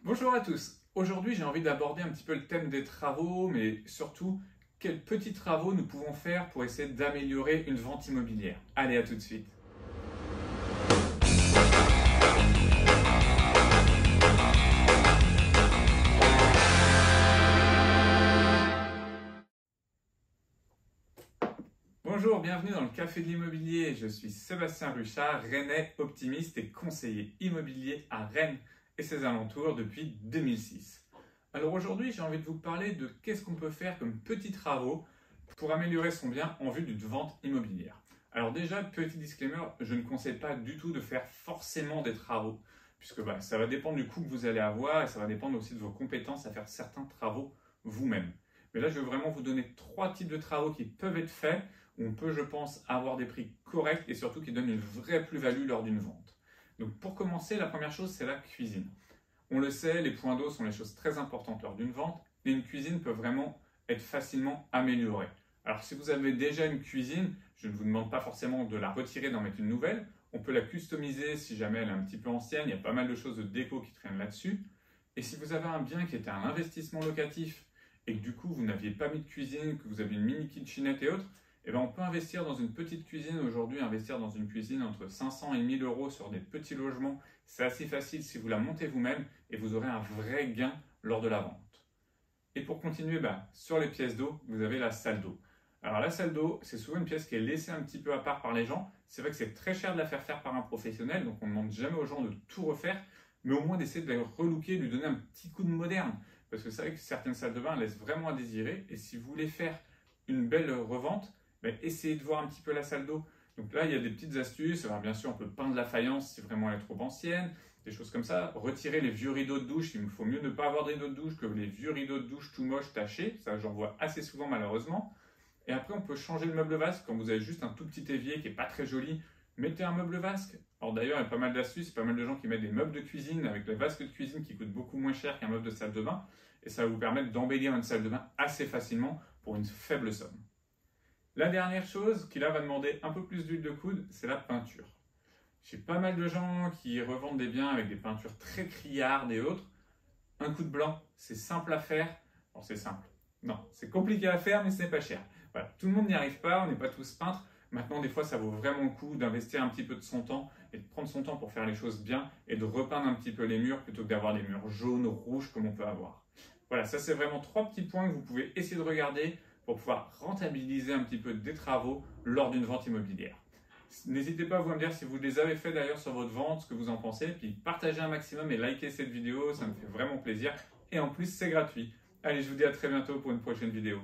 Bonjour à tous. Aujourd'hui, j'ai envie d'aborder un petit peu le thème des travaux, mais surtout, quels petits travaux nous pouvons faire pour essayer d'améliorer une vente immobilière. Allez, à tout de suite. Bonjour, bienvenue dans le Café de l'Immobilier. Je suis Sébastien Ruchard, rennais optimiste et conseiller immobilier à Rennes et ses alentours depuis 2006. Alors aujourd'hui, j'ai envie de vous parler de qu'est-ce qu'on peut faire comme petits travaux pour améliorer son bien en vue d'une vente immobilière. Alors déjà, petit disclaimer, je ne conseille pas du tout de faire forcément des travaux, puisque ça va dépendre du coût que vous allez avoir et ça va dépendre aussi de vos compétences à faire certains travaux vous-même. Mais là, je vais vraiment vous donner 3 types de travaux qui peuvent être faits, où on peut, je pense, avoir des prix corrects et surtout qui donnent une vraie plus-value lors d'une vente. Donc pour commencer, la première chose, c'est la cuisine. On le sait, les points d'eau sont les choses très importantes lors d'une vente et une cuisine peut vraiment être facilement améliorée. Alors si vous avez déjà une cuisine, je ne vous demande pas forcément de la retirer, d'en mettre une nouvelle. On peut la customiser si jamais elle est un petit peu ancienne, il y a pas mal de choses de déco qui traînent là-dessus. Et si vous avez un bien qui était un investissement locatif et que du coup vous n'aviez pas mis de cuisine, que vous avez une mini kitchenette et autres, on peut investir dans une petite cuisine. Aujourd'hui, investir dans une cuisine entre 500 et 1000 euros sur des petits logements, c'est assez facile si vous la montez vous-même et vous aurez un vrai gain lors de la vente. Et pour continuer, sur les pièces d'eau, vous avez la salle d'eau. Alors la salle d'eau, c'est souvent une pièce qui est laissée un petit peu à part par les gens. C'est vrai que c'est très cher de la faire faire par un professionnel, donc on ne demande jamais aux gens de tout refaire, mais au moins d'essayer de la relooker, de lui donner un petit coup de moderne. Parce que c'est vrai que certaines salles de bain laissent vraiment à désirer, et si vous voulez faire une belle revente, essayez de voir un petit peu la salle d'eau. Donc là, il y a des petites astuces. Alors bien sûr, on peut peindre la faïence si vraiment elle est trop ancienne, des choses comme ça. Retirer les vieux rideaux de douche. Il faut mieux ne pas avoir de rideaux de douche que les vieux rideaux de douche tout moches, tachés. Ça, j'en vois assez souvent malheureusement. Et après, on peut changer le meuble vasque. Quand vous avez juste un tout petit évier qui n'est pas très joli, mettez un meuble vasque. Alors d'ailleurs, il y a pas mal d'astuces. Il y a pas mal de gens qui mettent des meubles de cuisine avec les vasques de cuisine qui coûtent beaucoup moins cher qu'un meuble de salle de bain. Et ça va vous permettre d'embellir une salle de bain assez facilement pour une faible somme. La dernière chose qui là va demander un peu plus d'huile de coude, c'est la peinture. J'ai pas mal de gens qui revendent des biens avec des peintures très criardes et autres. Un coup de blanc, c'est simple à faire. Bon, c'est simple. Non, c'est compliqué à faire, mais ce n'est pas cher. Voilà, tout le monde n'y arrive pas, on n'est pas tous peintres. Maintenant, des fois, ça vaut vraiment le coup d'investir un petit peu de son temps et de prendre son temps pour faire les choses bien et de repeindre un petit peu les murs plutôt que d'avoir des murs jaunes ou rouges comme on peut avoir. Voilà, ça c'est vraiment 3 petits points que vous pouvez essayer de regarder pour pouvoir rentabiliser un petit peu des travaux lors d'une vente immobilière. N'hésitez pas à vous me dire si vous les avez fait d'ailleurs sur votre vente, ce que vous en pensez, puis partagez un maximum et likez cette vidéo, ça me fait vraiment plaisir. Et en plus, c'est gratuit. Allez, je vous dis à très bientôt pour une prochaine vidéo.